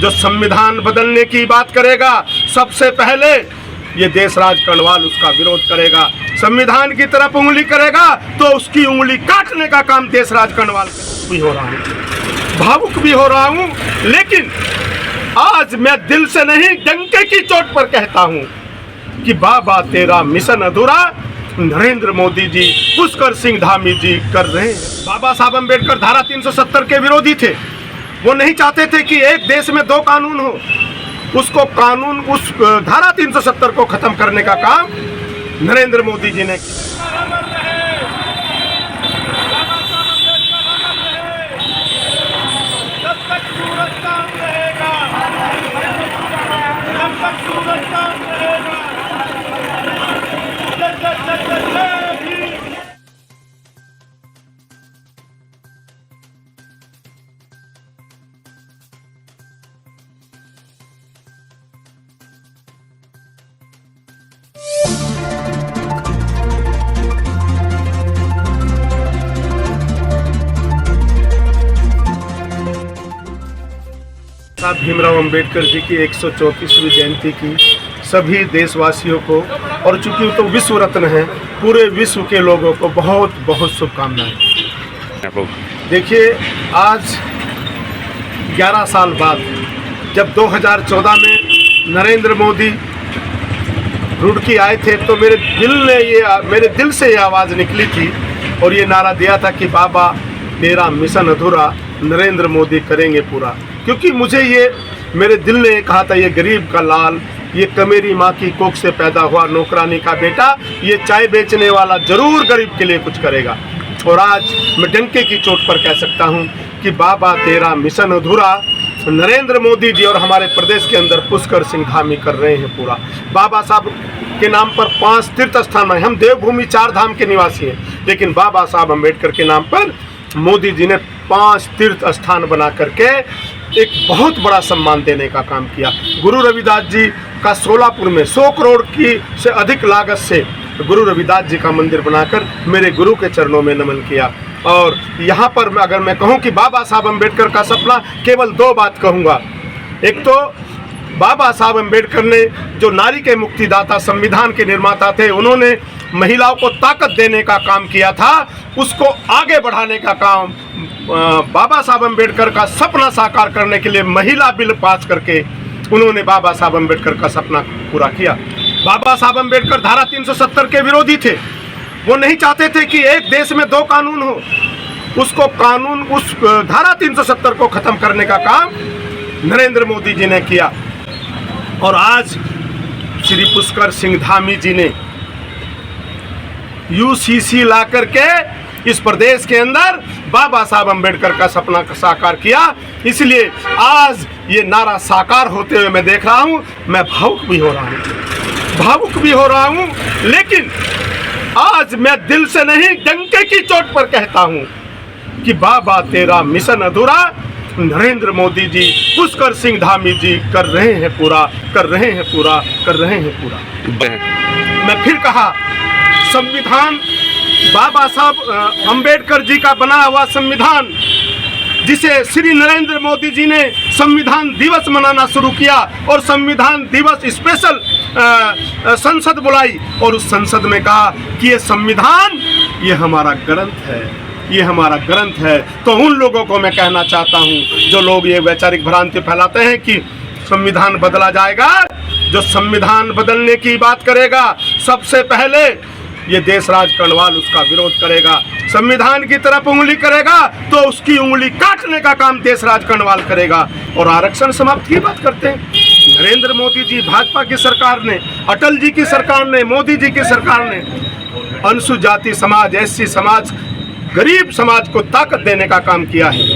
जो संविधान बदलने की बात करेगा सबसे पहले ये देशराज कर्णवाल उसका विरोध करेगा। संविधान की तरफ उंगली करेगा तो उसकी उंगली काटने का काम देशराज कर्णवाल भी हो रहा हूँ, भावुक भी हो रहा हूँ। लेकिन आज मैं दिल से नहीं डंके की चोट पर कहता हूँ कि बाबा तेरा मिशन अधूरा नरेंद्र मोदी जी, पुष्कर सिंह धामी जी कर रहे हैं। बाबा साहब अम्बेडकर धारा 370 के विरोधी थे। वो नहीं चाहते थे कि एक देश में दो कानून हो। उसको कानून, उस धारा 370 को खत्म करने का काम नरेंद्र मोदी जी ने किया। भीमराव अंबेडकर जी की 134वीं जयंती की सभी देशवासियों को, और चूंकि तो विश्व रत्न हैं, पूरे विश्व के लोगों को बहुत बहुत शुभकामनाएं। देखिए, आज 11 साल बाद जब 2014 में नरेंद्र मोदी रुड़की आए थे तो मेरे दिल से ये आवाज़ निकली थी और ये नारा दिया था कि बाबा तेरा मिशन अधूरा नरेंद्र मोदी करेंगे पूरा। क्योंकि मुझे ये मेरे दिल ने ये कहा था, ये गरीब का लाल, ये कमेरी माँ की कोख से पैदा हुआ नौकरानी का बेटा, ये चाय बेचने वाला जरूर गरीब के लिए कुछ करेगा। और आज मैं डंके की चोट पर कह सकता हूँ कि बाबा तेरा मिशन अधूरा नरेंद्र मोदी जी और हमारे प्रदेश के अंदर पुष्कर सिंह धामी कर रहे हैं पूरा। बाबा साहब के नाम पर 5 तीर्थ स्थान हैं। हम देवभूमि 4 धाम के निवासी हैं, लेकिन बाबा साहब अम्बेडकर के नाम पर मोदी जी ने 5 तीर्थ स्थान बना करके एक बहुत बड़ा सम्मान देने का काम किया। गुरु रविदास जी का सोलापुर में 100 करोड़ की से अधिक लागत से गुरु रविदास जी का मंदिर बनाकर मेरे गुरु के चरणों में नमन किया। और यहाँ पर अगर मैं कहूँ कि बाबा साहब अम्बेडकर का सपना, केवल 2 बात कहूँगा। एक तो बाबा साहब अम्बेडकर ने जो नारी के मुक्तिदाता, संविधान के निर्माता थे, उन्होंने महिलाओं को ताकत देने का काम किया था, उसको आगे बढ़ाने का काम बाबा साहब अम्बेडकर का सपना साकार करने के लिए महिला बिल पास करके उन्होंने बाबा साहब अम्बेडकर का सपना पूरा किया। बाबा साहब अम्बेडकर धारा 370 के विरोधी थे। वो नहीं चाहते थे कि एक देश में 2 कानून हो। उसको कानून, उस धारा 370 को खत्म करने का काम नरेंद्र मोदी जी ने किया। और आज श्री पुष्कर सिंह धामी जी ने यूसीसी ला करके इस प्रदेश के अंदर बाबा साहब अम्बेडकर का सपना साकार किया। इसलिए आज ये नारा साकार होते हुए मैं देख रहा हूँ, मैं भावुक भी हो रहा हूँ। लेकिन आज मैं दिल से नहीं डंके की चोट पर कहता हूँ कि बाबा तेरा मिशन अधूरा नरेंद्र मोदी जी, पुष्कर सिंह धामी जी कर रहे हैं पूरा। मैं फिर कहा, संविधान बाबा साहब अम्बेडकर जी का बना हुआ संविधान, जिसे श्री नरेंद्र मोदी जी ने संविधान दिवस मनाना शुरू किया और संविधान दिवस स्पेशल संसद बुलाई और उस संसद में कहा कि ये संविधान ये हमारा ग्रंथ है। तो उन लोगों को मैं कहना चाहता हूँ जो लोग ये वैचारिक भ्रांति फैलाते हैं कि संविधान बदला जाएगा, जो संविधान बदलने की बात करेगा सबसे पहले ये देशराज कर्णवाल उसका विरोध करेगा। संविधान की तरफ उंगली करेगा तो उसकी उंगली काटने का काम देशराज कर्णवाल करेगा। और आरक्षण समाप्त की बात करते हैं। नरेंद्र मोदी जी, भाजपा की सरकार ने, अटल जी की सरकार ने, मोदी जी की सरकार ने अनुसूचित जाति समाज, एससी समाज, गरीब समाज को ताकत देने का काम किया है।